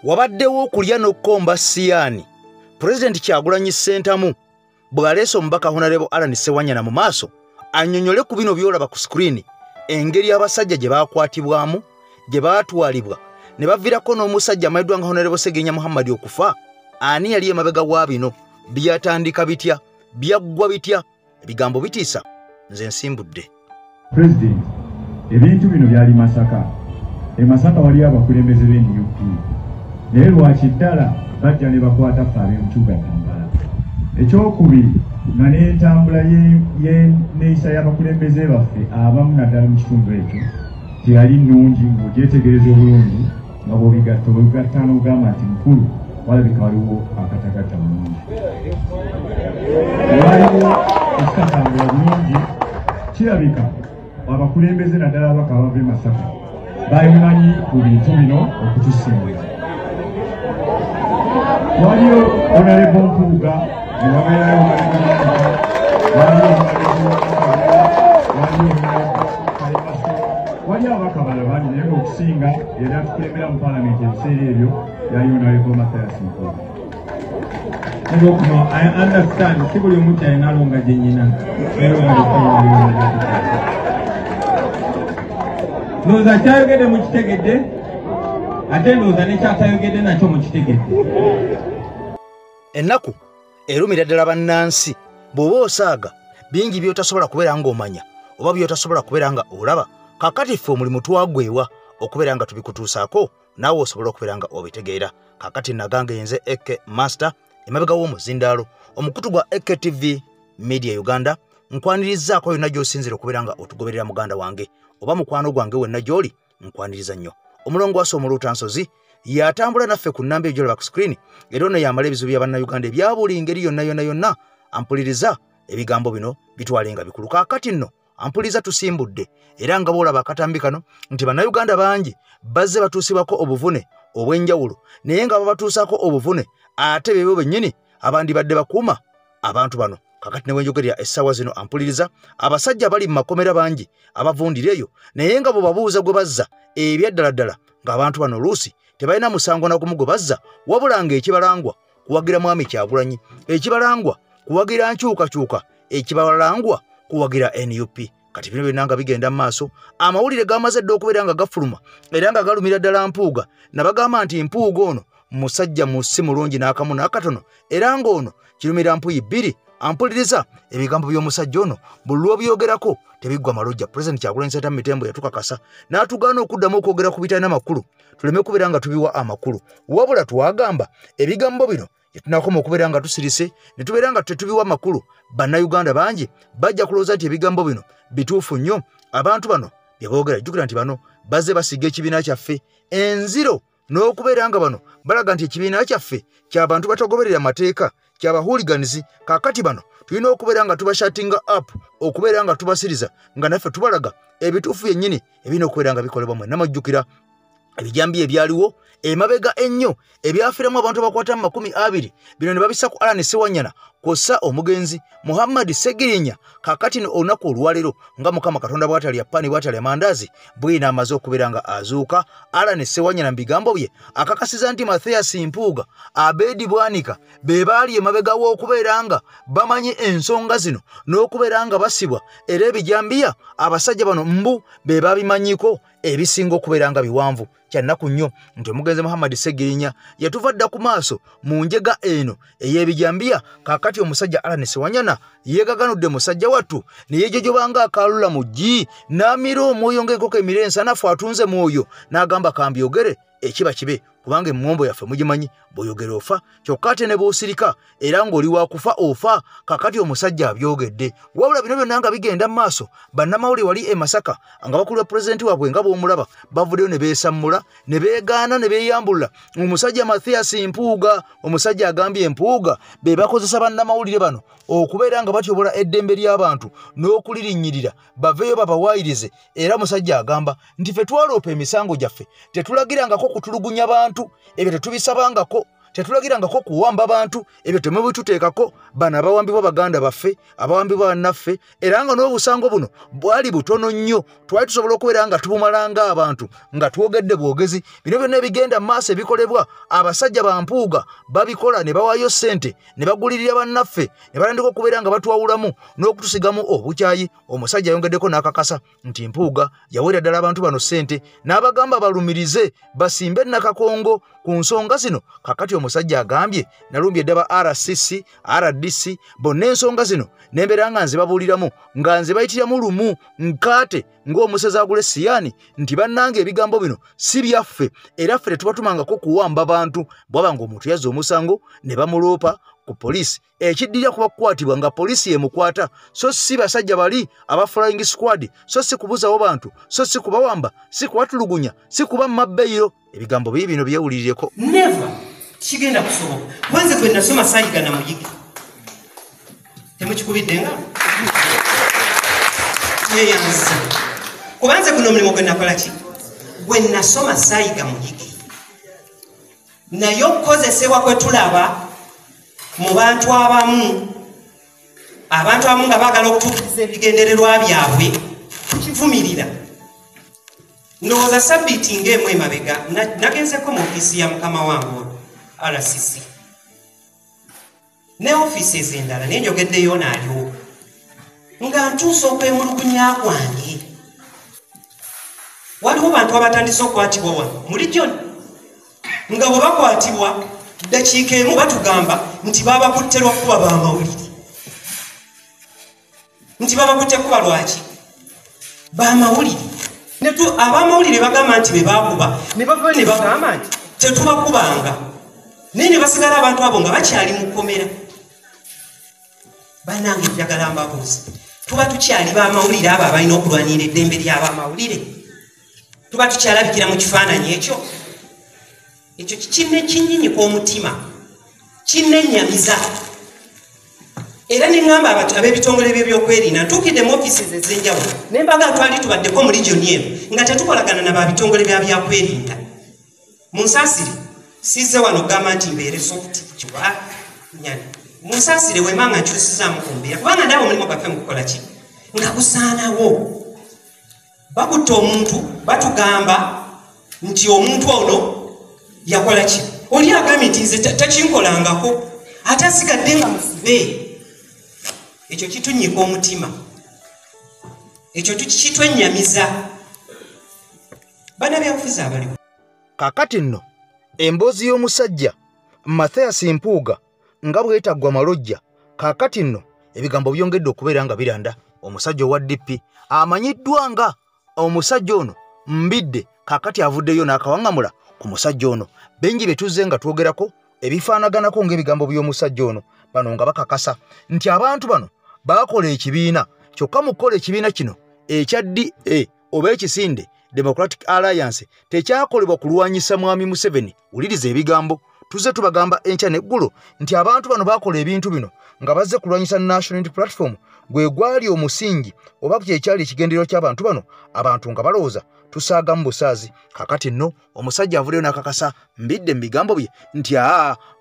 Wabaddewo okulya n'okkomba Siyaani Pulezidenti Kyagulanyi Ssentamu bw'aleese omubaka Honorable Allan Ssewanyana mu maaso annyonnyole ku bino by'olaba ku sikuriini engeri abasajja gye baakwatibwamu gye baatwalibwa ne baviirako n'omusajja amayiddwa nga Honorable Segenya Muhammad okufa. Ani yali emabega wa bino? Byatandika bitya? Byaggwa bitya? Ebigambo bitiisa. Nze nsimbudde. President, ebintu bino byali Masaka. Masaka wali abakulembeze b'NUP. Naye lwaki ddala bajja ne bakwata ffe ab'Entuuga Kampala. Ekyokubiri nga n'entambula y'enneeyisa y'abakulembeze baffe abamu naddala mu kitundu ekyo teyali nnungi ng'ogyetegereza obulungi nga bw'obigatta n'ogamba nti mukulu walabika waliwo akatagatta bulungi. Waliwo okutatambula bulungi kirabika abakulembeze naddala abaka abava e Masaka bayimanyi ku bintu bino okutusinga. Waliyo Honorable Mpuuga ne wabeerayo waliyo abaka bala bangi naye ng'okusinga yali atukulembera mu Paalamenti ebiseera ebyo yali Honorable Mathias Mpuuga. I understand. Sibuli omuntu alina alonga gye nnyina. Ndowooza kyayogedde mukitegedde ate ndowooza nekyatayogedde nakyo mukitegedde. Ennaku erumira ddala bannansi bw'oba osaaga bingi by'otasobola kubeera ng'omanya oba by'otasobola kubeera nga olaba kakati ffe omulimu twagwewa okubeera nga tubikutuusaako naawe osobola okubeera nga obitegeera. Kakati nagange yenze Eke Master emabega w'omuzindaalo omukutu gwa Eke TV Media Uganda nkwanirizaako yonna gy'osinzira okubeera nga otugoberera muganda wange oba mukwano gwange wenna gy'oli nkwaniriza nnyo. Omulongo wase Omuluutansozi yatambula naffe ku nnamba egy'olaba ku screen era ono yamala ebizibu bya bannayuganda ebya buli ngeri yonna ampuliriza ebigambo bino bitwale nga bikulu. Kaakati nno ampuliriza tusimbudde era nga boolaba akatambi kano nti bannayuganda bangi bazze batuusibwako obuvune obw'enjawulo naye nga babatuusaako obuvune ate bebo bennyini abandibadde bakuuma abantu bano. Kakati ne wenjogerera essaawa zino ampuliriza abasajja bali mu makomera bangi abavundira eyo naye nga bwe babuuza gwe bazza ebyaddaladdala ng'abantu bano oluusi tebalina musango na gumu gwe bazza wabula nga ekibalangwa kuwagira mwami Kyagulanyi, ekibalangwa kuwagira nkyukakyuka, ekibalangwa kuwagira NUP. Kati bino byonna nga bigenda mu maaso amawulire gamaze dda okubeera nga gafuluma era nga galumira ddala Mpuuga nabagamba nti Mpuuga ono musajja musi mulungi n'akamu n'akatono era ng'ono kirumira mpuyi bbiri. Ampuliriza ebigambo by'omusajja ono buli lw'obyogerako tebiggwa malojja. Pulezidenti Kyagulanyi Ssentamu Mitembo yatukakasa n'atugaana okuddamu okwogera ku bitalina makulu tuleme kubeera nga tubiwa amakulu wabula twagamba ebigambo bino tunakoma okubeera nga tusirise ne tubeera nga tetubiwa makulu. Bannayuganda bangi bajja kulowooza nti ebigambo bino bituufu nnyo. Abantu bano bye boogera jjukira nti bano bazze basiga ekibiina kyaffe enziro n'okubeera nga bano balaga nti ekibiina kyaffe ky'abantu batagoberera amateeka ky'abahooliganizi. Kaakati bano tulina okubeera nga tubashatinga up okubeera nga tubasiriza nga naffe tubalaga ebituufu yennyini ebirina okubeera nga bikolebwa mwenna majjukira ebijambi ebyaliwo emabega ennyo ebyafiiramu abantu abakwata mu 20 bino ne babisa ku Allan Ssewanyana kw'ossa omugenzi Muhammad Segirinya. Kaakati olunaku olwaleero nga Mukama Katonda bw'atalya pani bw'atalya mandaazi bwina amaze okubeera nga azuuka Allan Ssewanyana mu bigambo bye akakasiza nti Mathias Mpuuga, Abedi Bwanika be baali emabega w'okubeera nga bamanyi ensonga zino n'okubeera nga basibwa era ebijambiya abasajja bano mbu be babimanyiko ebisinga okubeera nga biwanvu. Kyannaku nnyo nti omugenzi Muhammad Segirinya yatuva dda ku maaso mu njega eno ey'ebijambiya. Kaakati omusajja Allan Ssewanyana yeegaganudde musajja wattu ne yeejojobanga akaalula mu ggi n'amira omwoyo ng'enkoko emira ensanafu atunze mwoyo n'agamba kambyogere ekiba kibe kubanga emmombo yaffe mugimanyi bw'oyogera ofa kyokka ate ne bw'osirika era ng'oli wakufa ofa. Kaakati omusajja abyogedde wabula bino byonna nga bigenda mu maaso bannamawulire wali e Masaka nga bakulira pulezidenti waabwe nga bw'omulaba bavuddeyo ne beesammula ne beegaana ne beeyambulula omusajja Mathias Mpuuga. Omusajja agambye Mpuuga be bakozesa bannamawulire bano okubeera nga batyobola eddembe ly'abantu n'okulirinnyirira baveeyo babawaayirize era omusajja agamba nti ffe twaloopa emisango gyaffe tetulagirangako kutulugunya bantu ebyo tetubisabangako tetulagirangako kuwamba bantu ebyo temubituteekako bano abawambibwa baganda baffe abawambibwa bannaffe era nga n'obusango buno bwali butono nnyo twali tusobola okubeera nga tubumalanga abantu nga twogedde bwogezi bino byonna ebigenda mu maaso ebikolebwa abasajja ba Mpuuga babikola ne bawaayo ssente ne bagulirira bannaffe ne batandika okubeera nga batwawulamu n'okutusigamu obukyayi omusajja ayongeddeko n'akakasa nti Mpuuga yaweera ddala abantu bano ssente n'abagamba balumirize basimbe Nakakongo ku nsonga zino kakati omusajja agambye nalumbye ddaba RCC RDC bonna ensonga zino nembeera nga nze babuuliramu nga nze bayitiramu lumu nkaate ng'omusezi agule siyani nti bannange ebigambo bino si byaffe era ffe tetubatumangako kuwamba bantu bwaba ng'omuntu yazza omusango ne bamuloopa ku poliisi ekiddirira kuba kukwatibwa nga poliisi emukwata so si basajja bali aba flying squad so si kubuzawo bantu so si kubawamba si kubatulugunya si kuba mabbeiro ebigambo bino byewulirireko never kigenda kusoboka kwanze gwe nasoma Saayiga na Muyigi temukikubiddenga yeyanza kubanze guno mulimu gwe nakola ki gwe nasoma Saayiga Muyigi naye okukozesebwa kwe tulaba mu bantu abamu nga baagala okutuukiriza ebigendererwa byabwe tukivumirira ndowooza sabbiiti ng'emu emabega nagenzeko mu ofiisi ya mukama wange RCC ne ofiisi ez'endala naye njogeddeyo naaliwo nga ntuusa okwemulugunya kwange waliwo bantu abatandise okukwatibwa wano muli gyonna nga bwe bakwatibwa dakiika emu batugamba nti babakutte lwakuba bamawulire nti babakutte kuba lwaki bamawulire abamawulire bagamba nti bebakuba ne bava ne bagamba nti tetubakubanga naye ne basigala abantu abo nga bakyali mu kkomera bannange njagala mbabuuza tuba tukyali bamawulire abo abalina okulwanira eddembe ly'abamawulire tuba tukyalabikira mu kifaananyi ekyo kinne kinnyinyi kw'omutima kinnenyamiza era ne ŋŋamba ab'ebitongole by'ebyokwerinda ntuukidde mu ofiisi ez'enjawulo ne mbaga twali tubaddeko mu region eno nga tetukolagana na babitongole bya byakwerinda munsaasire sizze wano gamba nti mbeere soft kiwa nyani munsaasire wema nga nkyusizaamu kumbeera kubanga ndaba omulimu gwaffe mu kukola ki nga gusaanawo bakutta omuntu batugamba nti omuntu ono yakola ki oli agambye nti nze takinkolangako ate asigadde nga musibe ekyo kitunyiika omutima ekyo kitwennyamiza bana byabufuzi abaliwo kakati nno emboozi y'omusajja Mathias Mpuuga nga bwetaggwa malojja kakati nno ebigambo byongedde okubeera nga biranda omusajja owa DP amanyiddwa nga omusajja ono mbidde kakati avuddeyo n'akawaŋŋamula ku musajja ono bengi betuzze nga twogerako ebifaanaganako ng'ebigambo by'omusajja ono bano nga bakakasa nti abantu bano baakola ekibiina kyokka mu kukola ekibiina kino ekya DA oba ekisinde Democratic Alliance tekyakolebwa kulwanyisa mwami Museveni wuliriza ebigambo tuzze tubagamba enkya n'eggulo nti abantu bano baakola ebintu bino nga bazze kulwanyisa National Unity Platform gwe gwali omusingi oba kyekyali ekigenderero ky'abantu bano abantu nga balowooza tusaaga mu busaazi kakati nno omusajja avuddeyo n'akakasa mbidde mu bigambo bye nti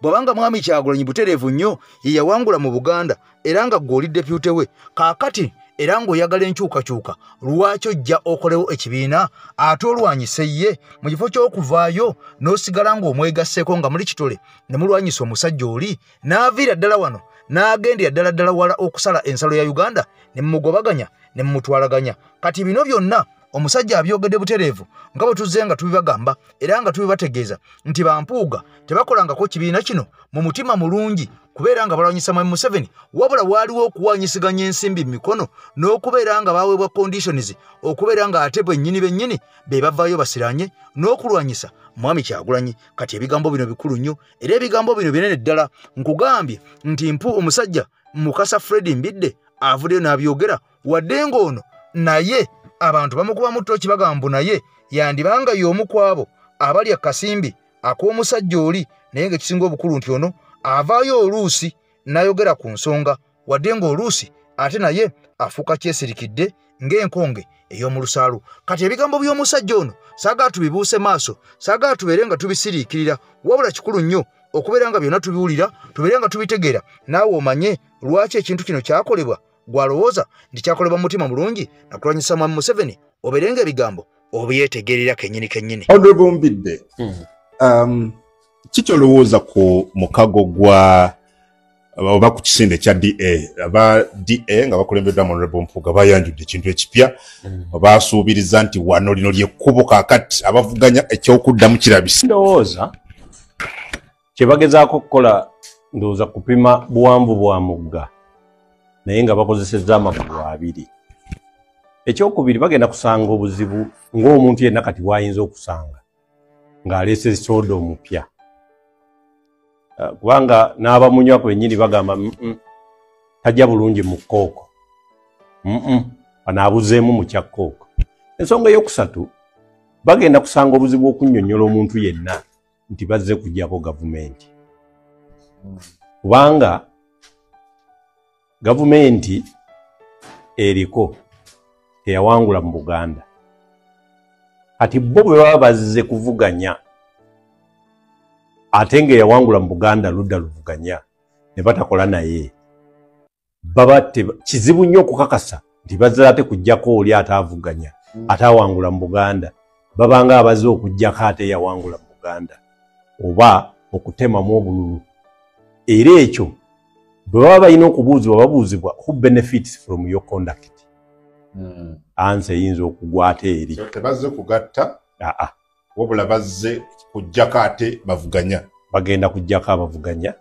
bw'abanga mwami Kyagulanyi butereevu nnyo ye yawangula mu Buganda era nga ggwe oli depute we kakati era ng'oyagala enkyukakyuka lwaki ojja okolewo ekibiina ate olwanyise ye mu kifo ky'okuvaayo n'osigala ng'omwegasseeko nga muli kitole ne mulwanyisa omusajja oli n'aviira ddala wano n'agendera ddala wala okusala ensalo ya Uganda ne mumugobaganya ne mumutwalaganya kati bino byonna omusajja abyogedde butereevu nga bwe tuzze nga tubibagamba era nga tubibategeeza nti ba Mpuuga tebakolangako kibiina kino mu mutima mulungi kubeera nga balwanyisa mwami Museveni wabula waaliwo okuwanyisiganya ensimbi mu mikono n'okubeera nga baweebwa conditions okubeera nga ate bennyini be bavaayo basiranye n'okulwanyisa mwami Kyagulanyi kati ebigambo bino bikulu nnyo era ebigambo bino binene ddala nkugambye nti omusajja Mukasa Fred Mbidde avuddeyo n'abyogera wadde ng'ono naye abantu bamukubamu ttooki bagamba naye yandibanga y'omu ku abo abalya kasimbi ak'omusajja oli naye ng'ekisinga obukulu nti ono avaayo oluusi n'ayogera ku nsonga wadde ng'oluusi ate naye afuuka kyesirikidde ng'enkonge ey'omu lusaalu kati ebigambo by'omusajja ono saagala tubibuuse maaso saagala tubeere nga tubisiriikirira wabula kikulu nnyo okubeera nga byonna tubiwulira tubeere nga tubitegeera naawe omanye lwaki ekintu kino kyakolebwa gwalowooza nti kyakolebwa mu mutima mulungi nakulwanyisa mwami Museveni obeere nga ebigambo obyetegerera kennyini Honorable Mbidde kikyolowooza ku mukago gwa oba ku kisinde kya DA aba DA nga bakulembeddwa Honorable Mpuuga bayanjudde ekintu ekipya baasuubiriza nti wano lino lyekkubo kaakati abavuganya ekyokuddamu kirabise ndowooza kye bagezaako okukola ndowooza kupima buwanvu bwa mugga naye nga bakozesezza amagulu abiri ekyokubiri bagenda kusanga obuzibu ng'omuntu yenna kati bw'ayinza okusanga ng'aleese soda omupya kubanga n'abamunywa kwennyini bagamba tajja bulungi mu kkooko anaabuzeemu mu kya kkooko. Ensonga eyokusatu bagenda kusanga obuzibu okunnyonnyola omuntu yenna nti bazze kujjako gavumenti kubanga gavumenti eriko teyawangula mu Buganda kati bo bwe baba bazze kuvuganya ate ng'eyawangula mu Buganda ludda luvuganya ne batakola naye baba kizibu nnyo okukakasa nti bazze ate kujjako oli ataavuganya ataawangula mu Buganda babanga abazze okujjako ate yawangula mu Buganda oba okutemamu obululu era ekyo bwe baba balina okubuuzibwa babuuzibwa who benefits from your conduct ansa eyinza okugwa ate eri tebazze kugatta wabula bazze kujjako ate bavuganya bagenda kujjako abavuganya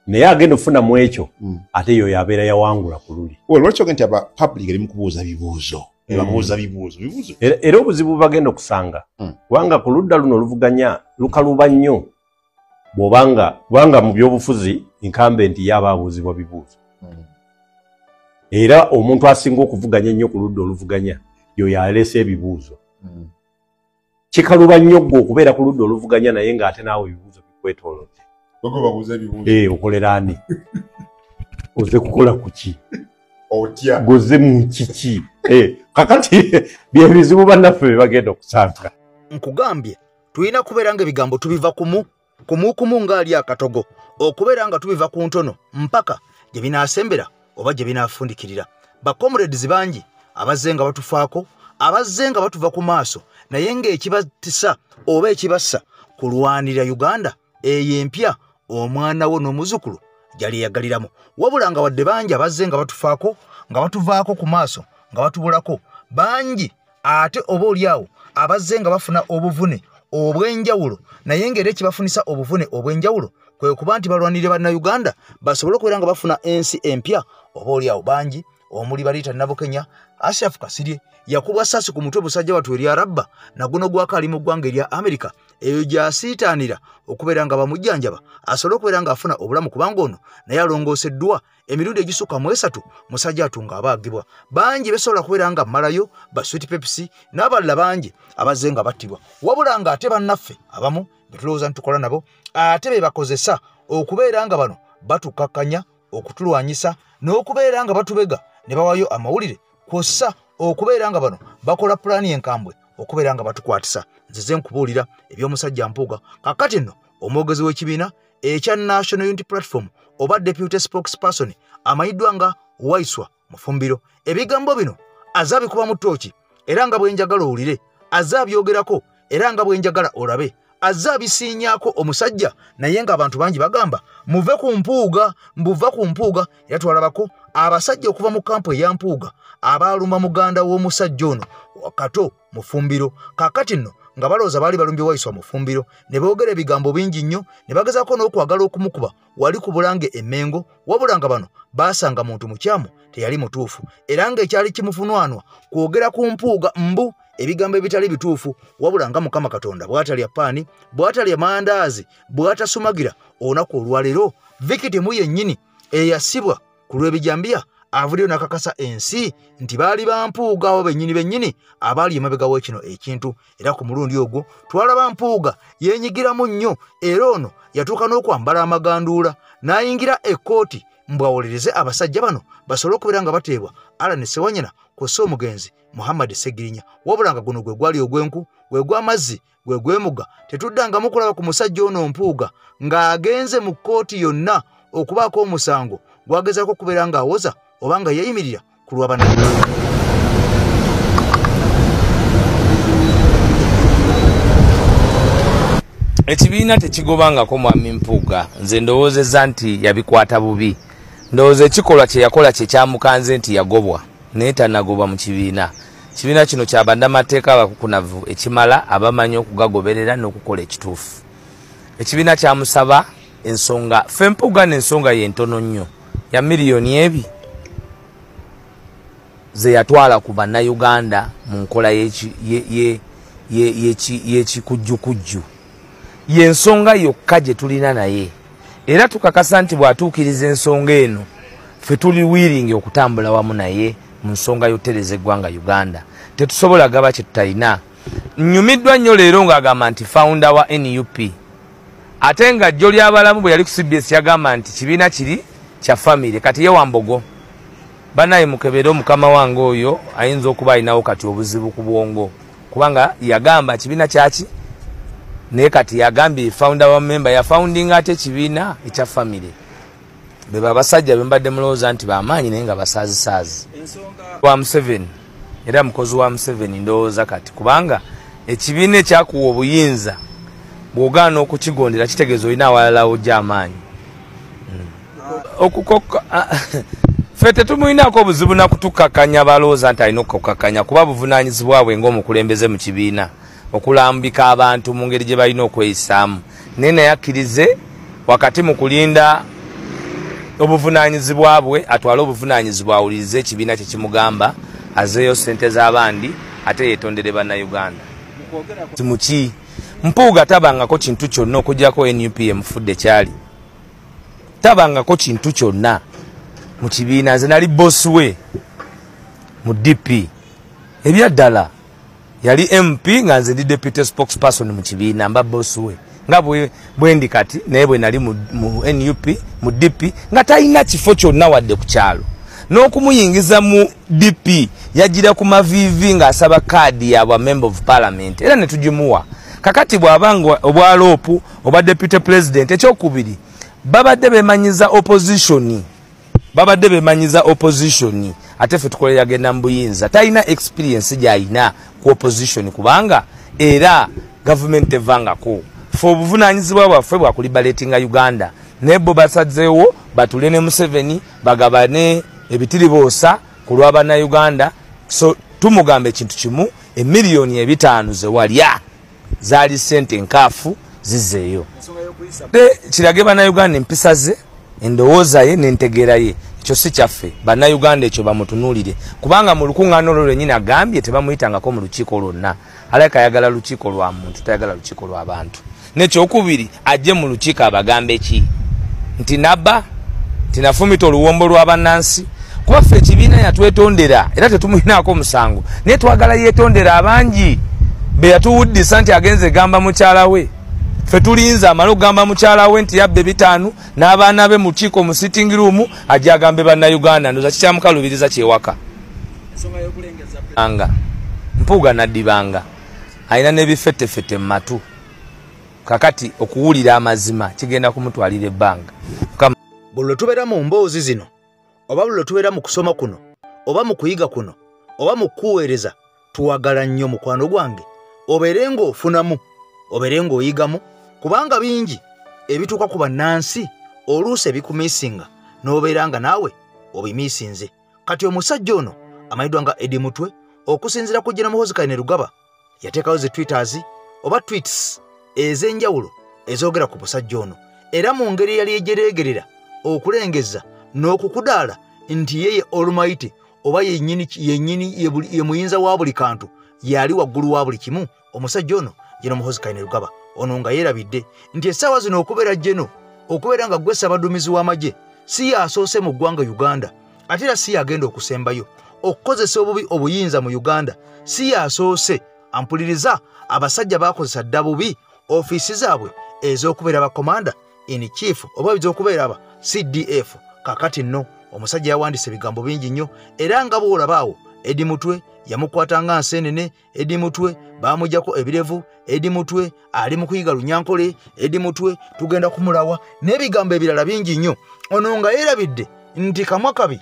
naye agenda okufunamu ekyo ate yo yabeera yawangula ku luli lwaki nti aba public eri mu kubuuza bibuuzo babuuza bibuuzo era obuzibu bagenda okusanga kubanga ku ludda luno oluvuganya lukaluba nnyo kubanga mu byobufuzi inkambenti yaba abuuzibwa bibuuzo era omuntu asinga okuvuganya ennyo ku ludda oluvuganya yo yaleese ebibuuzo kikaluba nnyo gwe okubeera ku ludda oluvuganya naye ng'ate naawe ebibuuzo bikwetoolodde okolera ani oze kukola ku ki otya goze mu kiki kakati byebizibu bannaffe bye bagenda okusanga nkugambye tulina kubeera nga ebigambo tubiva kumu ng'ali akatogo okubeera nga tubiva ku ntono mpaka gye binaasembera oba gye binaafundikirira bakomrades bangi abazze nga batufaako abazze nga batuva ku maaso naye ng'ekibatisa oba ekibassa kulwanirira Uganda eyo empya omwana wo n'omuzukulu gyali yagaliramu wabula nga wadde bangi abazze nga batufaako nga batuvaako ku maaso nga batubulako bangi ate oba oliawo abazze nga bafuna obuvune obw'enjawulo naye ng'era ekibafunisa obuvune obw'enjawulo kwe kuba nti balwanirire bannayuganda basobole okubeera nga bafuna ensi empya oba oliawo bangi omuli baliita Nabukenya Ashraf Kasirye yakubwa ssasi ku mutwe busajja watu eri arabba naguno gwakaali mu ggwanga erya Amerika eyo gy'asiitaanira okubeera nga bamujjanjaba asobole okubeera ng'afuna obulamu kubanga ono naye alongooseddwa emirundi egisukka mu 3 musajja atunga abaagibwa bangi besobola kubeera nga malayo baswiti pepsi n'abalala bangi abazze nga battibwa wabula nga ate bannaffe abamu betulowooza ntukola nabo ate be bakozesa okubeera nga bano batukakkanya okutulwanyisa n'okubeera nga batubega ne bawaayo amawulire kw'ossa okubeera nga bano bakola pulaani enkambwe okubeera nga batukwatisa nzize nkubuulira eby'omusajja Mpuuga kakati nno omwogezi w'ekibiina ekya National Unity Platform oba deputy spokesperson amanyiddwa nga Waiswa Mufumbiro ebigambo bino azaabikuba mu ttooki era nga bwenjagala owulire azaabyogerako era nga bwenjagala olabe azaabisiinyaako omusajja naye ng'abantu bangi bagamba muve ku Mpuuga mbuva ku Mpuuga era twalabako abasajja okuva mu kampu eya Mpuuga abaaluma muganda w'omusajja ono Kato Mufumbiro kakati nno nga balowooza baali balumbye Waiswa Mufumbiro ne boogera ebigambo bingi nnyo ne bagezaako n'okwagala okumukuba wali ku Bulange Emmengo wabula nga bano baasanga muntu mukyamu teyali mutuufu era ng'ekyali kimufunwanwa kwogera ku Mpuuga mbu ebigambo ebitali bituufu wabula nga Mukama Katonda bw'atalya paani bw'atalya mandaazi bw'atasumagira olunaku olwaleero vikitimu yennyini eyasibwa ku lw'ebijambiya avuddeyo n'akakasa ensi nti baali ba Mpuuga abo bennyini abaali emabega w'ekino ekintu era ku mulundi ogwo twalaba Mpuuga yeenyigiramu nnyo era ono yatuuka n'okwambala amaganduula n'ayingira ekkooti mbwawolereze abasajja bano basobole okubeera nga bateebwa Allan Sewanyana kw'ossa omugenzi Muhammad Segirinya wabula nga guno gwe gwali ogwenku gwe gw'amazzi gwe gwemuga tetuddangamu kulaba ku musajja ono Mpuuga ng'agenze mu kkooti yonna okubaako omusango gwagezaako okubeera ng'awoza oba nga yeeyimirira ku lwa bannayuganda. Ekibiina tekigobangako Mwami Mpuuga, nze ndowoozezza nti yabikwata bubi. Ndowooza ekikolwa kye yakola kye kyamukanze nti yagobwa naye tannagobwa mu kibiina. Kibiina kino kya bannamateeka abakukunavu ekimala abamanyi okugagoberera n'okukola ekituufu. Ekibiina kyamusaba ensonga ffe Mpuuga n'ensonga ye ntono nnyo ya miliyoni ebi ze yatwala ku bannayuganda mu nkola y'ekikujjukujju. Yensonga yokka gye tulina naye era tukakasa nti bw'atuukiriza ensonga eno ffe tuli wiiringi okutambula wamu naye mu nsonga y'otereza eggwanga Uganda. Tetusobola gaba kye tutalina. Nnyumiddwa nnyo leero ng'agamba nti founder wa NUP ate nga jjo ly'abalamu bwe yali ku CBS yagamba nti kibiina kiri kya famire. Kati ye Wambogo banaye mukebere omukama wange oyo ayinza okuba alinawo kati obuzibu ku bwongo kubanga yagamba kibiina kyaki naye kati yagambye founder wa member ya founding ate kibiina ekya family. Beba abasajja bembadde mulowooza nti bamaanyi naye nga basaazi wa Museveni era mukozi wa Museveni ndowooza kati kubanga ekibiina ekyakuwa obuyinza bw'ogaana okukigondera kitegeeza olina awalalawo gy'amaanyi. Okukoka ffe tetumulinaako obuzibu na kutukakkanya balowooza nti alina okukakkanya kuba buvunaanyizibwa bwe ng'omukulembeze mu kibiina okulambika abantu mu ngeri gye balina okweyisaamu naye naye akkirize wakati mu kulinda obuvunaanyizibwa bwe atwale obuvunaanyizibwa awulirize ekibiina kye kimugamba azeeyo ssente z'abandi ate yeetondere bannayuganda. Muki Mpuuga tabangako kintu kyonna okuggyako NUP emufudde kyali tabangako kintu kyonna mu kibiina. Nze nali bosi we mu DP ebyaddala yali MP nga nze ndi deputy spokesperson mu kibiina mba bosi we nga bwendi kati naye bwe nali mu NUP mu DP nga talina kifo kyonna wadde ku kyalo n'okumuyingiza mu DP yagira ku mavivi ng'asaba kaadi ya bwa member of parliament era ne tugimuwa. Kakati bw'abanga obwa lopu oba deputy president ekyokubiri babadde bemanyiza opposition ate ffe tukolera yagenda mu buyinza talina experience gy'alina ku opposition kubanga era government evangako ffe obuvunaanyizibwa bwaffe bwakulibalatinga Uganda naye bo basazeewo batule ne Museveni bagabane ebitiribuusa ku lwa bannayuganda. So tumugamba ekintu kimu emiliyoni 5 ze walya zaali ssente nkaafu zizeeyo kirage bannayuganda empisa ze endowooza ye n'entegeera ye ekyo si kyaffe bannayuganda ekyo bamutunuulire kubanga mu lukuŋŋaana olwo lwennyini agambye tebamuyitangako mu lukiiko lwonna alabika ayagala lukiiko lwa muntu tayagala lukiiko lw'abantu. N'ekyokubiri ajje mu lukiiko abagambe ki nti nabba nti nafumita oluwombo lwa bannansi kuba ffe ekibiina yatwetondera era tetumulinaako omusango naye twagala yeetondera abangi be yatuwuddisa nti agenze gamba mukyala we ffe tulinza amale okugamba mukyala we nti yabba 5 n'abaana be mu kiiko mu sitting room ajja agambe bannayuganda ndoza kikyamukalubiriza kyewaka. Mpuuga naddibanga alina n'ebifettefette mu matu kakati okuwulira amazima kigenda kumutwalira ebbanga. Buli lwe tubeera mu mboozi zino oba buli lwe tubeera mu kusoma kuno oba mu kuyiga kuno oba mu kuweereza tuwagala nnyo mukwano gwange obeere ng'ofunamu obeere ng'oyigamu kubanga bingi ebituuka ku bannansi oluusi ebikumiisinga n'obeera nga naawe obimiisinze. Kati omusajja ono amanyiddwa nga Eddie Mutwe okusinziira ku General Muhoozi Kainerugaba yateekawo zi twitters oba tweets ez'enjawulo ezoogera ku musajja ono era mu ngeri yali ejereegerera okulengeza n'okukudaala nti yeye Almighty oba yennyini ye muyinza wa buli kantu yali waggulu wa buli kimu. Omusajja ono General Muhoozi Kainerugaba ono nga yeerabidde nti essaawa zino okubeera jeno okubeera nga gwe Ssaabaduumizi w'amagye si yasoose mu ggwanga Uganda ate era si yagenda okusembayo okukozesa obubi obuyinza mu Uganda si yasoose. Ampuliriza abasajja bakozesa dda bubi ofiisi zaabwe ez'okubeera ba commander in chief oba ez'okubeera aba CDF. Kakati nno omusajja yawandiisa ebigambo bingi nnyo era nga bw'olaba awo Edi Mutwe yamukwatanga nsenene, Edi Mutwe bamujjako ebirevu, Edi Mutwe ali mu kuyiga Lunyankole, Edi Mutwe tugenda kumulawa n'ebigambo ebirala bingi nnyo. Ono nga yeerabidde nti kamwa kabi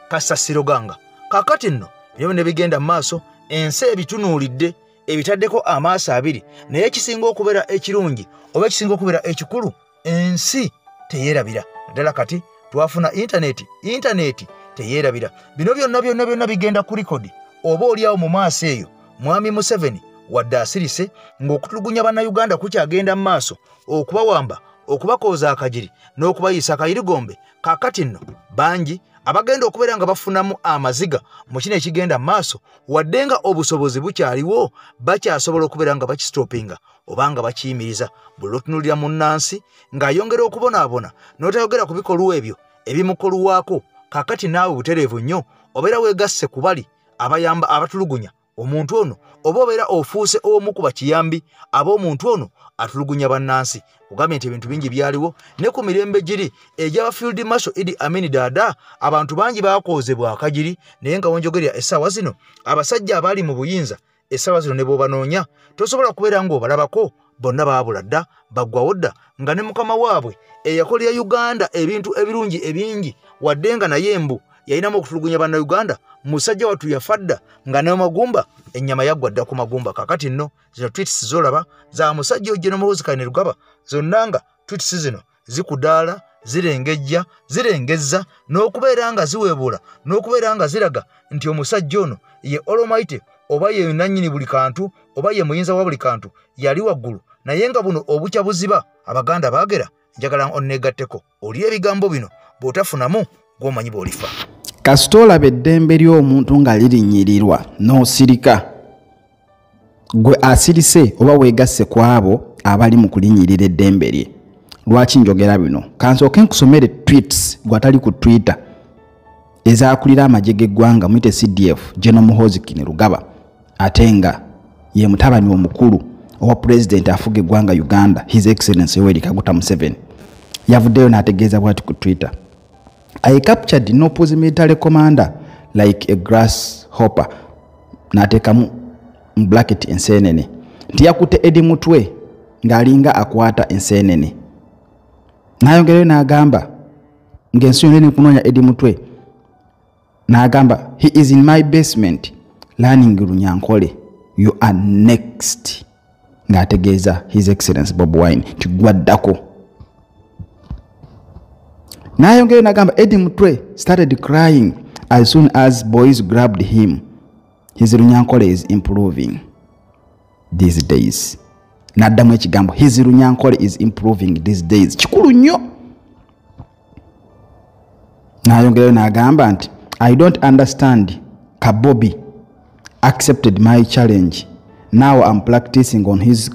kasasiro ganga. Kakati nno bino ne bigenda mu maaso, ensi ebitunuulidde ebitaddeko amaaso abiri, naye ekisinga okubeera ekirungi oba ekisinga okubeera ekikulu, ensi teyeerabira. Ddala kati twafuna intaneti teyeerabira. Bino byonna bigenda ku likodi oba oliawo mu maaso eyo Mwami Museveni wadde asirise ng'okutulugunya bannayuganda kukyagenda mu maaso, okubawamba, okubakooza akajiri n'okubayisa akayirigombe. Kakati nno bangi abagenda okubeera nga bafunamu amaziga mu kino ekigenda mu maaso, wadde nga obusobozi bukyaliwo, bakyasobola okubeera nga bakistopinga oba nga bakiyimiriza. Buli lwotunuulira munnansi ng'ayongera okubonaabona n'otayogera ku bikolwa ebyo ebimukolwako, kakati naawe butereevu nnyo obeera weegasse ku bali abayamba abatulugunya omuntu ono, oba obeera ofuuse omu ku bakiyambi ab'omuntu ono atulugunya bannansi. Kugambye nti ebintu bingi byaliwo ne ku mirembe giri egy'aba Field Marshal Idi Amin Dada, abantu bangi bakoozebwa akagiri, naye nga wonjogerya essaawa zino abasajja abaali mu buyinza essaawa zino ne bw'obanoonya tosobola kubeera ng'obalabako, bonna baabula dda, baggwawo dda, nga ne mukama waabwe eyakolera Uganda ebintu ebirungi ebingi, wadde nga naye embu yalinamu okutulugunya bannayuganda, musajja wattu yafa dda nga n'amagumba ennyama yaggwa dda ku magumba. Kakati nno zino tweets zolaba za musajja Ogyeno Muhoozi Kainerugaba, zonna nga tweets zino zikudaala, zirengejja, zirengezza, n'okubeera nga ziweebuula, n'okubeera nga ziraga nti omusajja ono ye Almighty, oba ye nannyini buli kantu, oba ye muyinza wa buli kantu, yali waggulu. Naye nga buno obukya buziba abaganda baagera, njagala onneegatteko oli ebigambo bino bw'otafunamu gw'omanyi bw'olifa. Kasita olaba eddembe ly'omuntu nga lirinnyirirwa n'osirika, gwe asirise oba weegasse ku abo abali mu kulinnyirira eddembe lye. Lwaki njogera bino? Kansooke nkusomere tweets gw'atali ku Twitter ezaakulira amagye g'eggwanga muyite CDF Ogyeno Muhoozi Kainerugaba, ate nga ye mutabani omukulu owa pulezidenti afuga eggwanga Uganda, His Excellency Yoweri Kaguta Museveni. Yavuddeyo n'ategeeza bw'ati ku Twitter: I captured no opposing military commander like a grasshopper. N'ateekamu mu bracket enseenene nti yakutte Edi Mutwe ng'alinga akwata enseenene. N'ayongerayo n'agamba ng'ensi yonna kunoonya Edi Mutwe, n'agamba he is in my basement learning Lunyankole, you are next. Ng'ategeeza His Excellency Bobi Wine nti gwaddako. N'ayongerayo n'agamba Edi Mutwe started crying as soon as boys grabbed him. His Lunyankole is improving these days. N'addamu ekigambo his Lunyankole is improving these days. Kikulu nnyo. N'ayongerayo n'agamba nti I don't understand. Kabobi accepted my challenge. Now I'm practicing on his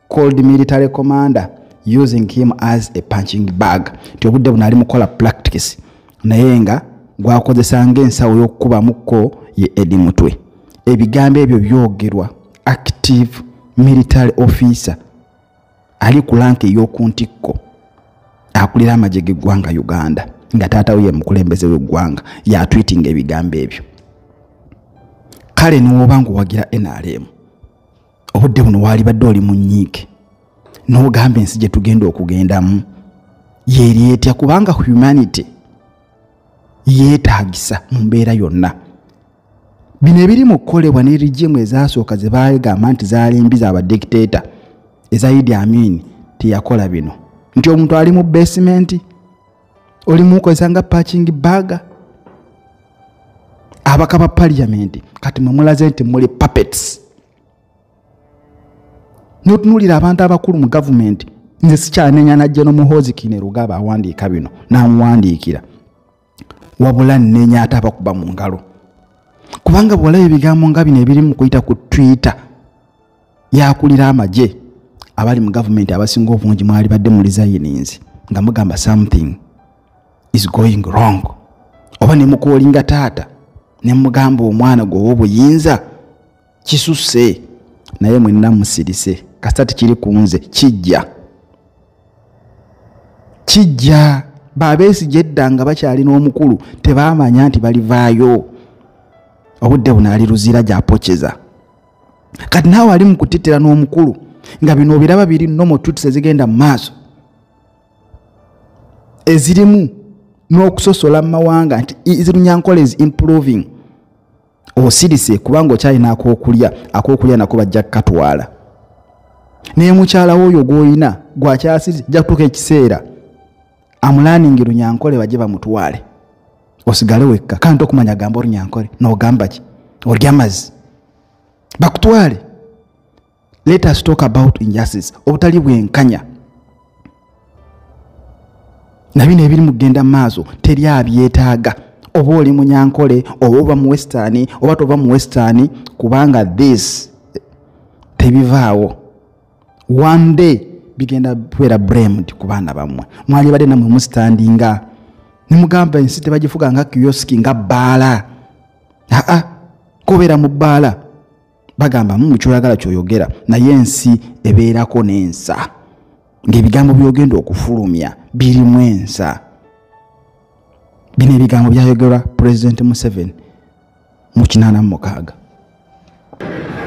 called military commander, using him as a punching bag. Tobudde buno ali mukola practice, naye nga gwakozesanga ensawo y'okukubamuko ye Edi Mutwe. Ebigambo ebyo byogerwa active military officer ali ku lanka ey'oku ntikko akulira amagye g'eggwanga Uganda, nga taata we ye mukulembeze w'eggwanga, yatweetinga ebigambo ebyo. Kale n'oba ng'owagira NRM obudde buno waali badde oli mu nnyiike n'ogamba ensi gye tugenda okugendamu yeeri etya, kubanga humanity yeetaagisa mu mbeera yonna. Bino ebiri mu kukolebwa ne rigimu ezaasooka ze baagamba nti zaalimbiza abadikiteeta eza Idi Amin teyakola bino, nti omuntu ali mu basement oli mukozesa nga patching bag. Abaka ba parliament kati mulaze nti muli puppets. N'otunuulira abantu abakulu mu government, nze sikyanenya na Ogyeno Muhoozi Kainerugaba awandiika bino n'amuwandiikira, wabula nnenya ate abakuba mu ngalo, kubanga bw'olaba ebigambo nga bino ebiri mu kuyita ku Twitter yakulira amagye abali mu government abasinga obungi mwali badde mu resigns nga mugamba something is going wrong, oba ne mukoolinga taata ne mugamba omwana gwe ow'obuyinza kisusse, naye mwenna musirise kasita tekiri ku nze, kijja Babesigye edda nga bakyalina omukulu tebaamanya nti balivaayo obudde buno ali luzira gy'apokyeza. Kati naawe ali mu kuteetera n'omukulu nga bino obiraba biri no mu tuuti ezigenda mu maaso ezirimu n'okusosola mu mawanga nti Runyankole is improving. Osirise kubanga okyalina ak'okulya nako bajja kukatwala. Naye mukyala w'oyo gw'olina gwakyasirise jja kutuuka ekiseera amulaningi Runyankole bajje bamutwale osigale wekka kandi okumanya gamba Runyankole n'ogamba ki olya mazzi bakutwale. Let us talk about injustice, obutali bwenkanya na bino ebiri mu kugenda maaso teri abyetaaga. Oba oli Munyankole oba mu Western oba tova mu Western kubanga this tebivaawo. One day bigenda kubeera blamed ku baana bammwe. Mwali badde namwe mustandinga ne mugamba ensi tebagifuga nga kioski nga bbaala. Kubeera mu bbaala bagamba mu ky'oyagala ky'oyogera naye ensi ebeerako n'ensa ng'ebigambo by'ogenda okufulumya birimu ensa. Bino ebigambo byayogerwa President Museveni mu 86.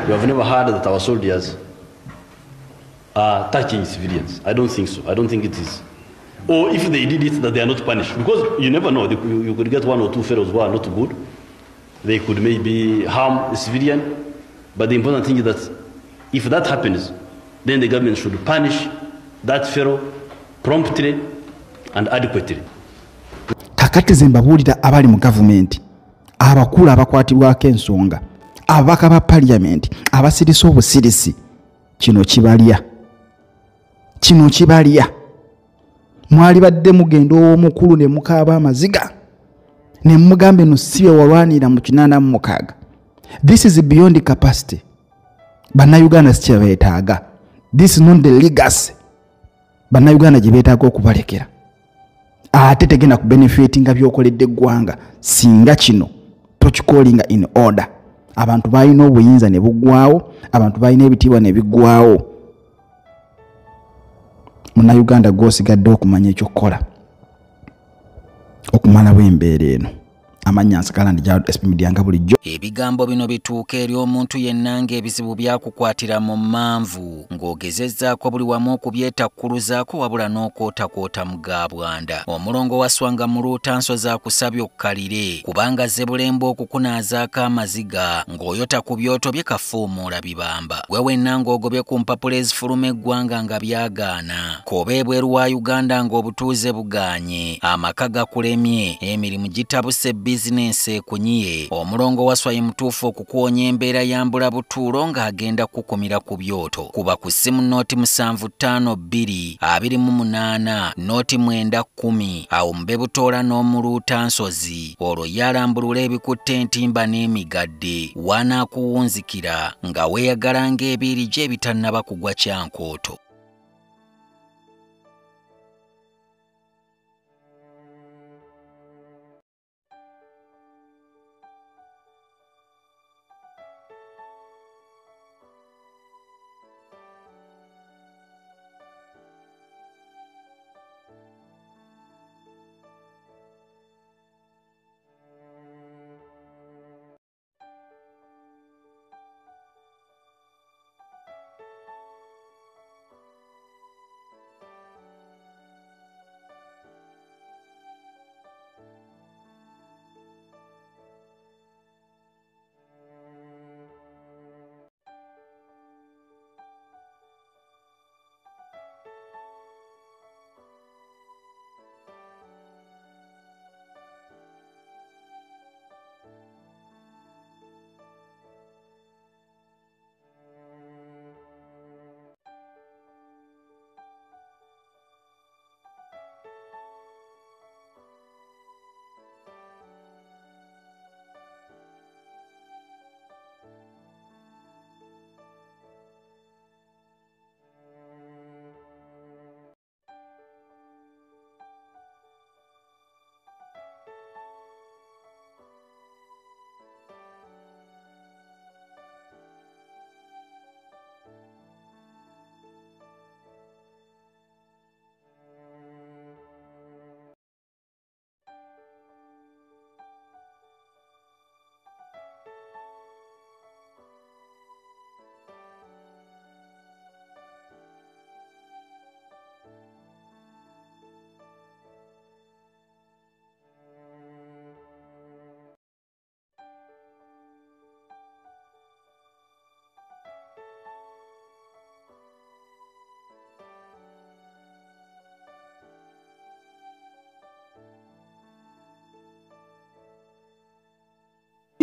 You have never heard that our soldiers are touching civilians. I don't think so. I don't think it is. Or if they did it, that they are not punished. Because you never know. You could get one or two fellows who are not good. They could maybe harm a civilian. But the important thing is that if that happens, then the government should punish that fellow promptly and adequately. Kakati ze mbabuulira abali mu gavumenti, abakulu abakwatibwako ensonga, ababaka ba parliament, abasirisa obusirisi, kino kibalya. Mwali badde mugenda ow'omukulu ne mukaaba amaziga ne mugambe no sibe walwanira mu 86. This is beyond capacity. Bannayuganda si kyebeetaaga. This is not the legacy. Bannayuganda gye beetaaga okubalekera. Ate tegenda ku benefit nga byokoledde eggwanga singa kino tokikolinga in order. Abantu balina obuyinza ne buggwawo, abantu balina ebitiibwa ne biggwawo. Munnayuganda gw'osigadde okumanya ekyokukola okumalawo embeera eno. Amanya Nsakalandi Gerald SP Media nga bulijjo. Ebigambo bino bituuka eri omuntu yenna ng'ebizibu byakukwatira mu manvu ng'ogezezzaako buli wamu okubyetakkuluzaako wabula n'okootakoota mu gaabwanda. Omulongo wa Swanga mu Luutanso z'akusabye okkalire kubanga Zebbulembe okukunaazaako amaziga ng'oyota ku byoto bye kafuumuula bibamba. Gwe wenna ng'ogobye ku mpapula ezifuluma eggwanga nga byagaana. Koba ebweru wa Uganda ng'obutuuze bugaanye, amaka gakulemye, emirimu gitabuse bizinensi ekunyiye. Omulongo wa Swai mutuufu okukuwonya embeera ya mbulabutuulo ng'agenda kukumira ku byoto. Kuba ku ssimu nooti 7552 28 nooti 910 awo mube butoola n'omuluutansozi olwo yalambulula ebikutte entimba n'emigadde wanaakuwunzikira nga weeyagala ng'ebiiri gye ebitannaba kugwa kyankooto.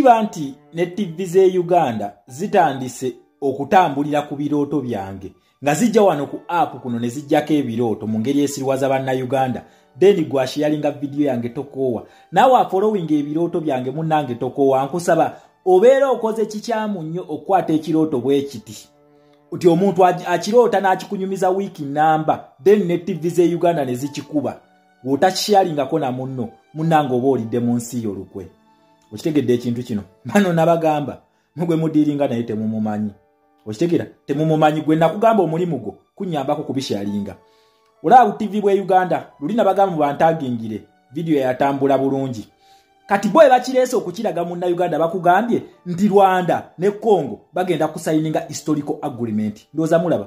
Banti ne TV ze Uganda zitandise okutambulira ku birooto byange nga zijja wano ku app kuno ne zijjako ebirooto mu ngeri esiriwaza banna Uganda then gwashiyalinga video yange tokowa nawe following ebirooto byange munnange tokowa nkusaba obeera okoze kikyamu nnyo okwata ekirooto bwe kiti uti omuntu akiroota n'akikunyumiza wiiki namba then ne TV ze Uganda ne zikikuba wotakishyalingako na munno munnange oba olidde mu nsi y'olukwe okitegedde ekintu kino bano nabagamba mugwe mudiringa naye temumumanyi okitegera temumumanyi gwe nakugamba omulimu gwo kunyambako kubishalinga olaba TV bwe Uganda luli nabagamba bantagingire video yatambula bulungi kati boye bakireese okukiraga munna Uganda bakugambye nti Rwanda ne Congo bagenda kusayininga historical agreement ndoza mulaba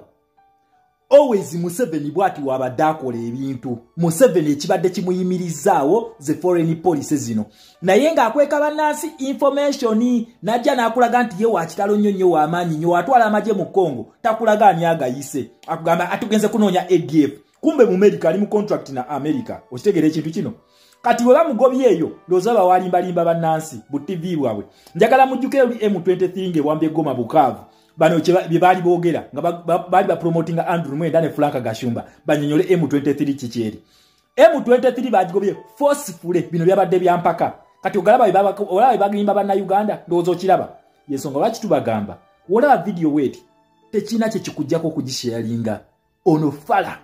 always Museveni bwati wabadakola ebintu Museveni ekibadde kimuyimirizaawo ze foreign policy zino naye nga akweka bannansi information najja nakulaga nti ye wakitalo nnyo w'amaanyi nnyo atwala amaje mu Congo takulaga ani agayise akugamba atugenze kunoonya ADF kumbe mu America ali mu contract na America okitegera ekintu kino kati we bamugobye eyo ndooza bawalimbalimba bannansi bu TV bwabwe njagala mujjukire M23 nge wambye Goma Bukavu bano bye bali boogera nga bali ba promoting Andrew Mwenda ne Frank Gashumba banyonyole M23 kikyeri M23 bagigobye forcefully bino byabadde byampaka kati ogalaba olaba bagimba banna Uganda ndoozo kiraba yensonga lwaki tubagamba olaba video weti tekina kye kikujjako kugisharinga ono fala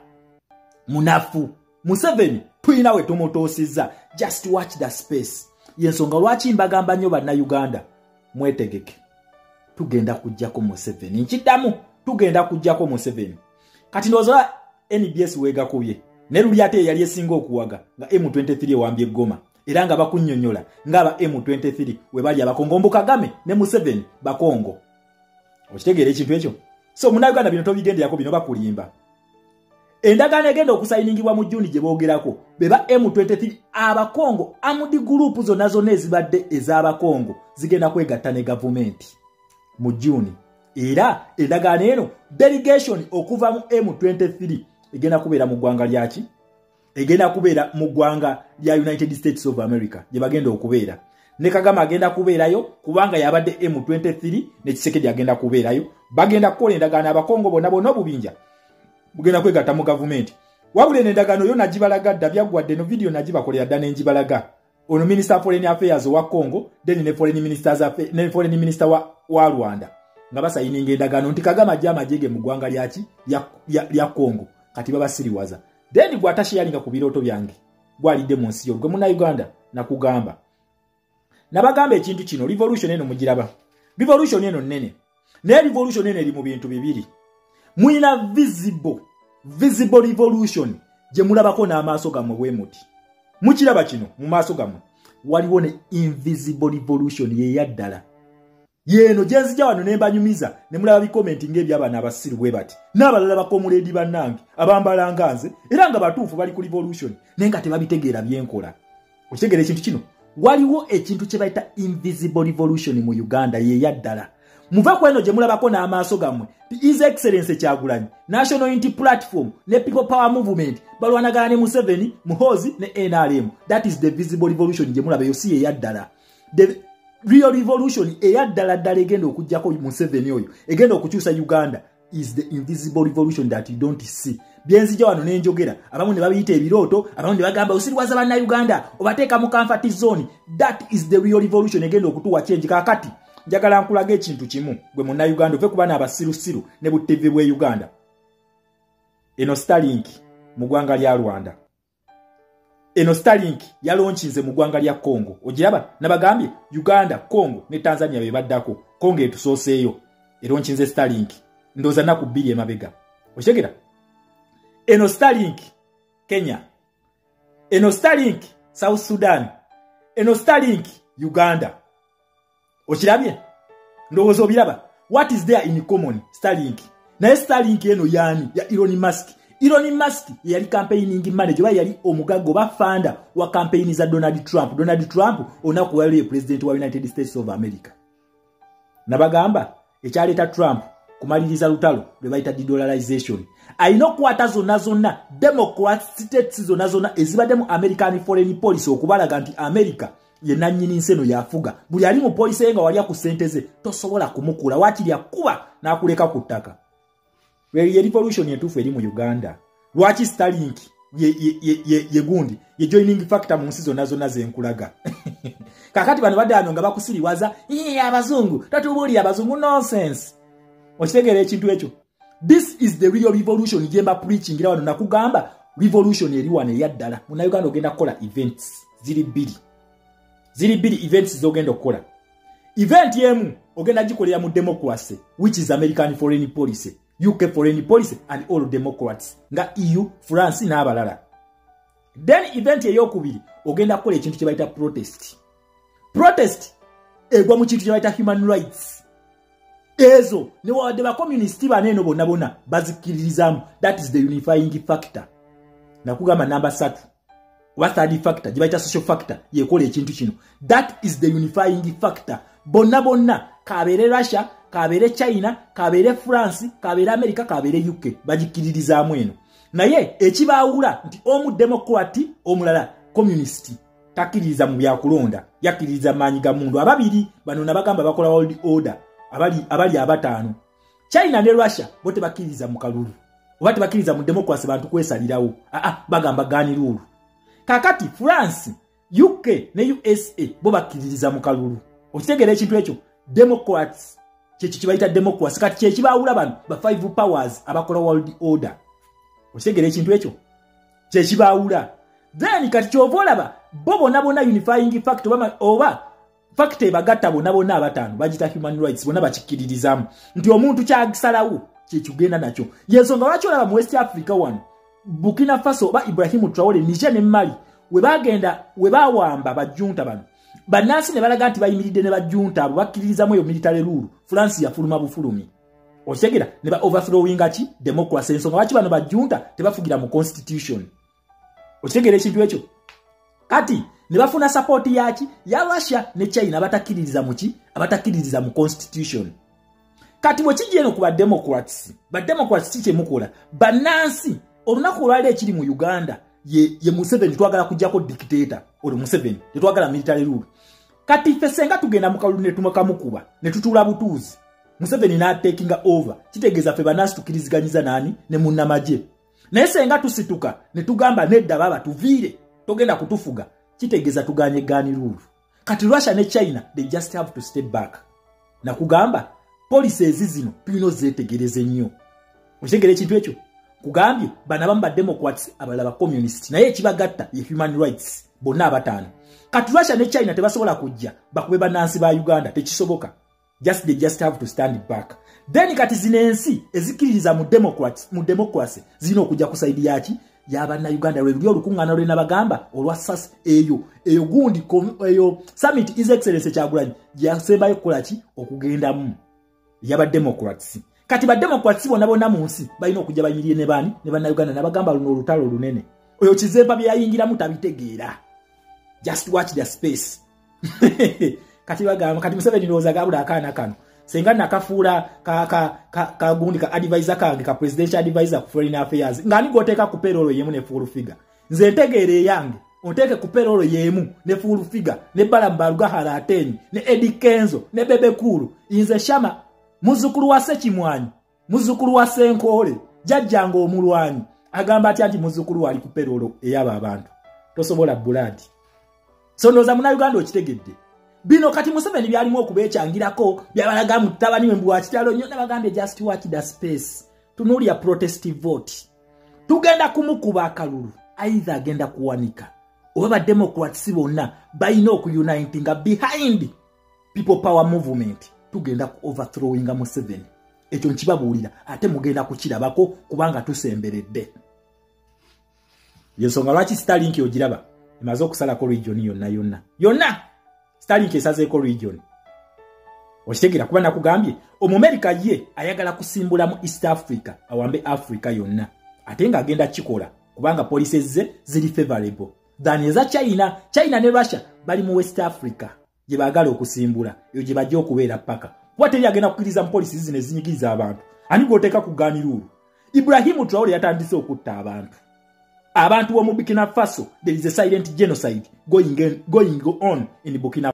munafu Museveni tuyina we tomotosiza just watch the space yensonga lwaki mbagamba nnyo banna Uganda mwetegeke tugenda kujjako Museveni nkidamu tugenda kujjako Museveni kati ndozola NBS wega kubye ne luli ate yali esinga okuwaga nga M23 wambye Goma era nga bakunnyonnyola ngaba M23 we bali abakongo Kagame ne Museveni bakongo okitegeera ekintu ekyo so muna Uganda bino tobigende yako bino bakulimba endagaano egenda okusayiningibwa mu Juni gye boogerako beba M23 abakongo amudi group zonna ezibadde ez'abakongo zigenda kwegatta ne gavumenti mu Juni era endagaano eno delegation okuva mu M23 egenda kubeera mu ggwanga lyaki egenda kubeera mu ggwanga lya United States of America gye bagenda okubeera ne Kagame agenda kubeerayo kubanga yabadde M23 ne Tshisekedi agenda kubeerayo bagenda kukola endagaano abakongo bonna obubinja bugenda kwegatta mu gavumenti wabule n'endagaano yo nagibalaga dda byaggwadde no video nagibakolera dda n'enjibalaga ono Minister of Foreign Affairs wa Congo then ne Foreign Minister wa Rwanda nga basayininga endagaano nti Kagame ajja amajege mu ggwanga lyaki lya Congo kati baba siriwaza then gwatashiyalinga ku birooto byange gwalidde mu nsi yo gwe muna Uganda nakugamba nabagamba ekintu kino revolution eno mugiraba revolution eno nnene ne revolution eno eri mu bintu bibiri muina visible revolution je mulabako n'amaaso gammwe bwe muti mukiraba kino mu maaso gammwe waliwo ne invisible revolution ye yaddala yeno jenzija wano nembanyumiza ne mulaba bicomment ng'ebyabana abasiru bwe bati n'abalala bakomuledi bannange abambalanga nze era nga batuufu bali ku revolution nenga tebabitegeera byenkola okitegeera ekintu kino waliwo ekintu kye bayita invisible revolution mu Uganda ye yaddala muva kweno je mulabako n'amaaso gammwe His Excellency Kyagulanyi National Unity Platform ne People Power Movement balwanagana ne Museveni Muhoozi ne NRM that is the visible revolution je mulaba yo si ye yaddala the real revolution eyaddala ddala egenda okujjako Museveni oyo egenda okukyusa Uganda is the invisible revolution that you don't see byenzija wano n'enjogera abamu ne babiyita ebirooto abamu ne bagamba osiriwaza banna Uganda obateeka mu comfort zone that is the real revolution egenda okutuwa change kakati njagala nkulaga ekintu kimu gwe munna Uganda ove kuba n'abasirusiru ne bu TV bwe Uganda eno Starlink mu ggwanga lya Rwanda eno Starlink yalonchinze mu ggwanga lya Congo ogiraba nabagambye Uganda Congo ne Tanzania be baddako Congo etusooseeyo eronchinze Starlink ndoza naku 2 emabega oshegera eno Starlink Kenya eno Starlink South Sudan eno Starlink Uganda okirabye ndowooza obiraba what is there in common Starlink naye Starlink eno yani ya Elon Musk yali campaigning manager ba yali omugago bafanda wa campaign za Donald Trump onakuwali president wa United States of America nabagamba ekyaleta Trump kumaliriza lutalo lwe bayita de-dollarization ayino kwata zonna Democrat states zonna ezibadde mu American foreign policy okubalaga nti America ye nannyini nseno yafuga buli ali mu police nga walya ku ssente ze tosobola kumukula wakiri akuba n'akuleka ku ttaka. Ye revolution entuufu eri mu Uganda. Lwaki Starlink ye gundi ye joining factor mu nsi zonna zonna zenkulaga. Kakati bano badde ano nga bakusiriwaza abazungu tatubuulira abazungu nonsense. Okitegeera ekintu ekyo. This is the real revolution jemba preaching era wano nakugamba revolution eri wano eyaddala. Muna Uganda ogenda kukola events ziri bbiri events zogenda okukola. Event yemu ogenda gikolera mu democracy which is American foreign policy, UK foreign policy and all democrats nga EU, France n'abalala. Then event eyokubiri ogenda kukola ekintu kye bayita protest egwa mu kintu kye bayita human rights. Ezo ne wadde ba communist baneno bonna bazikiririzamu. That is the unifying factor. Nakugamba number 3 wa third factor gye bayita social factor yekola ekintu kino. That is the unifying factor. Bonna kabere Russia, kabere China, kabere France, kabere America, kabere UK bagikiririzaamu eno. Naye ekibaawula nti omu democrat omulala communist takiriza mu byakulonda yakiriza maanyi ga mundu ababiri bano nabagamba bakola world order abali abataano. China ne Russia bote bakiriza mu kalulu oba tebakiriza mu democracy bantu kwesalirawo bagamba gani lulu. Kakati France, UK ne USA bo bakiriza mu kalulu. Okitegeera ekintu ekyo democrats kibayita democracy kati kyekibaawula bano ba 5 powers abakola world order. Okitegeera ekintu ekyo kyekibaawula. Then kati kyova olaba bo bonna unifying factor oba factor ebagatta bonna abataano bagita human rights bonna bakikiririzaamu nti omuntu kyagisalawo kyekigenda nakyo. Yensonga lwaki olaba mu West Africa wano Burkina Faso oba Ibrahim Traore Niger ne Mali we bawamba bajunta bano bannansi ne balaga nti bayimiridde ne bajunta abo bakkiririzaamu eyo military rule. France yafuluma bufulumi. Okitegera ne ba overthrowing ki democracy. Ensonga lwaki bano bajunta tebafugira mu constitution. Okitegera ekintu ekyo. Kati ne bafuna support yaki ya Russia ne China abatakiririza mu constitution. Kati bwe kijeno ku ba democrats kike mukola bannansi olunaku olwali ekiri mu Uganda ye Museveni twagala kujjako dictator oli Museveni tetwagala military rule. Kati ffe senga tugenda mu kalulu ne tumukamukuba ne tutula butuuzi Museveni na taking over kitegeeza ffe bannansi tukiriziganyiza nani ne munnamaje. Naye senga tusituka ne tugamba nedda baba tuviire togenda kutufuga kitegeeza tuganye gani rule. Kati Russia ne China they just have to step back. Na kugamba policies zino tulino zetegereze nnyo. Okitegeera ekintu ekyo kugambye banabamba democrats abalaba communist naye ekibagatta ye human rights bonna abataano. Kati Russia ne China tebasobola kujja bakube bannansi ba Uganda tekisoboka. They just have to stand back. Then kati zinensi ezikiririza mu democracy zino okujja kusaidi yaki y'abanna Uganda lwe lyo lukungana lwe nabagamba olwa sas eyo gundi eyo summit is excellence Kyagulanyi yasembayo kukola ki okugendamu yaba democrats. Kati ba democrats bonna mu nsi balina okujja bayiriye ne bani ne banna Uganda nabagamba luno olutalo lunene oyo Kizemba byayingiramu tabitegeera. Just watch the space. Kati bagamba kati Museveni ndowooza gabula akaana kano senga nakafuula ka gundi ka advisor kange ka presidential advisor ku foreign affairs ngani goteeka ku payroll yemu ne full figure nze ntegeere yange onteeke ku payroll yemu ne full figure ne Balambaluga Harateni ne Eddie Kenzo ne Bebe Kulu inze Shama muzukulu wa Sekimwanyi muzukulu wa Senkole jajjanga omulwanyi agamba ati muzukulu wali ku payroll eyaba abantu tosobola buladi. So ndoza muna Uganda okitegedde bino kati Museveni byalimu okubekyangirako byabalaga mutabani we mbwa kitalo nnyo nabagambe just watch the space tunuulya protest vote tugenda kumukuba akalulu either agenda kuwanika oba ba democrats bonna balina okuyunitinga behind people power movement tugenda ku overthrowing Museveni. Ekyo nkibabuulira ate mugenda kukirabako kubanga tusemberedde. Yensonga lwaki Starlink ogiraba emaze okusalako region yonna Starlink esazeeko region. Okitegeera kuba nakugambye Omumerika ye ayagala kusimbula mu East Africa awambe Africa yonna ate nga agenda kikola kubanga policies ze ziri favorable than eza China ne Russia bali mu West Africa gye bagala okusimbula yo gye bajja okubeera paka wateri agenda kukiriza mu policies zine zinyigiriza abantu ani goteeka kugaanira ulu. Ibrahim Traore yatandise okutta abantu abantu b'omu Burkina Faso, there is a silent genocide going on in Burkina